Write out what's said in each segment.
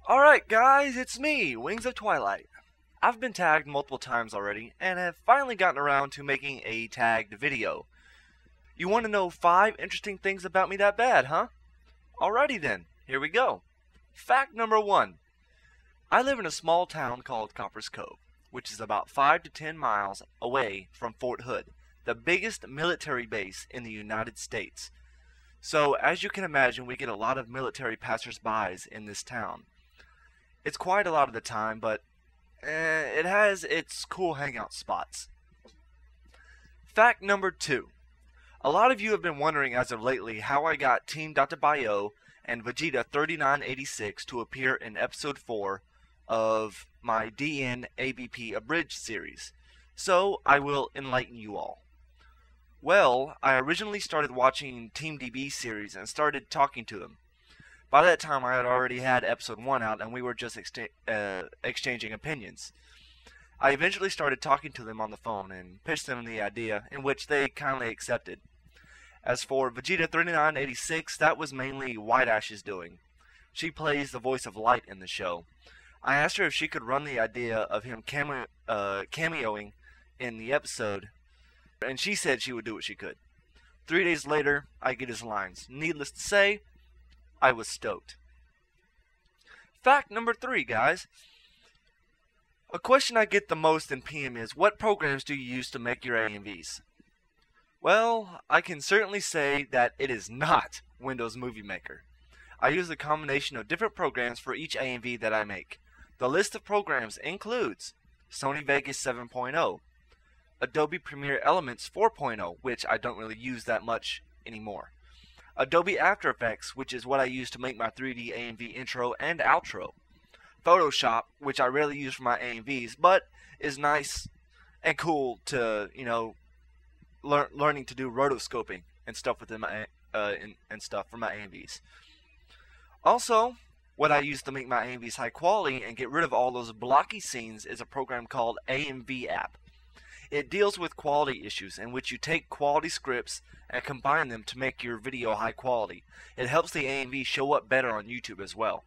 Alright guys, it's me, Wings of Twilight. I've been tagged multiple times already, and have finally gotten around to making a tagged video. You want to know 5 interesting things about me that bad, huh? Alrighty then, here we go. Fact number 1. I live in a small town called Copper's Cove, which is about 5 to 10 miles away from Fort Hood, the biggest military base in the United States. So, as you can imagine, we get a lot of military passers-by in this town. It's quiet a lot of the time, but it has its cool hangout spots. Fact number 2. A lot of you have been wondering as of lately how I got Team.bio and Vegeta 3986 to appear in episode 4 of my DN ABP Abridged series. So I will enlighten you all. Well, I originally started watching Team DB series and started talking to them. By that time, I had already had episode 1 out, and we were just exchanging opinions. I eventually started talking to them on the phone and pitched them the idea, in which they kindly accepted. As for Vegeta 3986, that was mainly White Ash's doing. She plays the voice of Light in the show. I asked her if she could run the idea of him cameoing in the episode, and she said she would do what she could. 3 days later, I get his lines. Needless to say, I was stoked. Fact number 3, guys. A question I get the most in PM is, what programs do you use to make your AMVs? Well, I can certainly say that it is not Windows Movie Maker. I use a combination of different programs for each AMV that I make. The list of programs includes Sony Vegas 7.0, Adobe Premiere Elements 4.0, which I don't really use that much anymore, Adobe After Effects, which is what I use to make my 3D AMV intro and outro, Photoshop, which I rarely use for my AMVs, but is nice and cool to, learning to do rotoscoping and stuff within my and stuff for my AMVs. Also, what I use to make my AMVs high quality and get rid of all those blocky scenes is a program called AMV App. It deals with quality issues in which you take quality scripts and combine them to make your video high quality. It helps the AMV show up better on YouTube as well.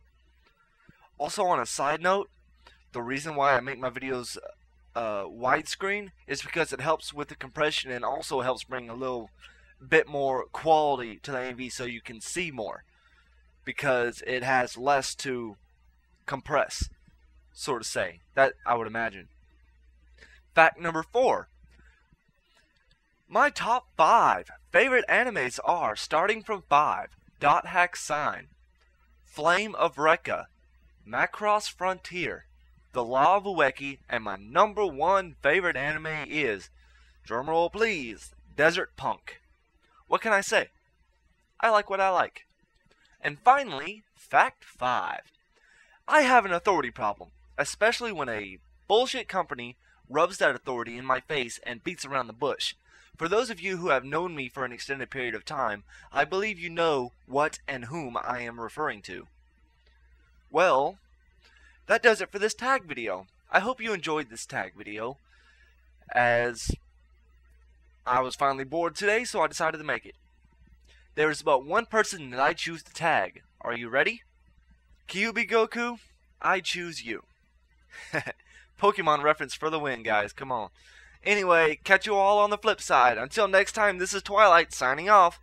Also, on a side note, the reason why I make my videos widescreen is because it helps with the compression and also helps bring a little bit more quality to the AMV so you can see more, because it has less to compress, sort of say. That I would imagine. Fact number 4. My top 5 favorite animes are, starting from 5, Dot Hack Sign, Flame of Recca, Macross Frontier, The Law of Ueki, and my number 1 favorite anime is, drumroll please, Desert Punk. What can I say? I like what I like. And finally, Fact 5. I have an authority problem, especially when a bullshit company rubs that authority in my face and beats around the bush. For those of you who have known me for an extended period of time, I believe you know what and whom I am referring to. Well, that does it for this tag video. I hope you enjoyed this tag video, as I was finally bored today, so I decided to make it. There is but one person that I choose to tag. Are you ready? Kyuubi Goku, I choose you. Pokemon reference for the win, guys. Come on. Anyway, catch you all on the flip side. Until next time, this is Twilight signing off.